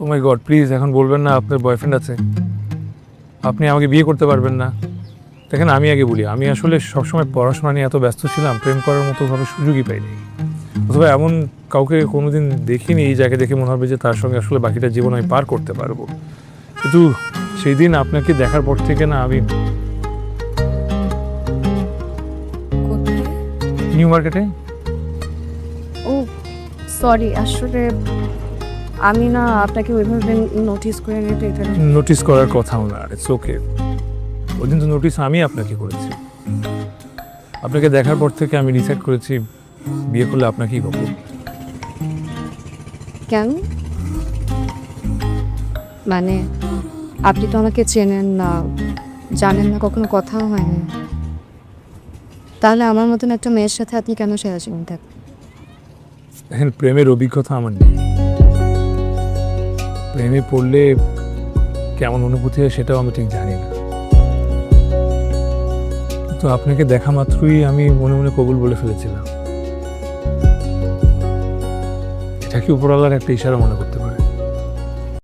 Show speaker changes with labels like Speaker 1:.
Speaker 1: O my god, please এখন বলবেন না আপনার বয়ফ্রেন্ড আছে, আপনি আমাকে বিয়ে করতে পারবেন না। দেখেন আমি আগে বলি, আমি আসলে সবসময় পড়াশোনা নিয়ে এত ব্যস্ত ছিলাম, প্রেম করার মতো ভাবে সুযোগই পাইনি। অথবা এমন কাউকে কোনোদিন দেখিনি যাকে দেখে মনে হবে যে তার সঙ্গে আসলে বাকিটা জীবন আমি পার করতে পারবো। কিন্তু সেই দিন আপনাকে দেখার পর থেকে না আমি
Speaker 2: কোথায়?
Speaker 1: নিউ মার্কেটে।
Speaker 2: ও সরি, আসলে আমি না আপনাকে ওইভাবে নোটিস করে নিতে এখানে।
Speaker 1: নোটিস করার কথাও না, ইটস ওকে। ওই দিন তো নোটিস আমি আপনাকে করেছি। আপনাকে দেখার পর থেকে আমি ডিসাইড করেছি বিয়ে করলে আপনাকেই করবো।
Speaker 2: কেন? মানে আপনি তো আমাকে চেনেন না, জানেন না, কখনো কথাও হয়নি, তাহলে আমার মতন একটা মেয়ের সাথে আপনি কেন সেরাছেন?
Speaker 1: দেখেন, প্রেমের অভিজ্ঞতা আমার নেই। প্রেমে পড়লে কেমন অনুভূতি হয় সেটাও আমি ঠিক জানি না। তো আপনাকে দেখা মাত্রই আমি মনে মনে কবুল বলে ফেলেছিলাম। এটা কি উপরওয়ালার একটা ইশারা মনে করতে পারি?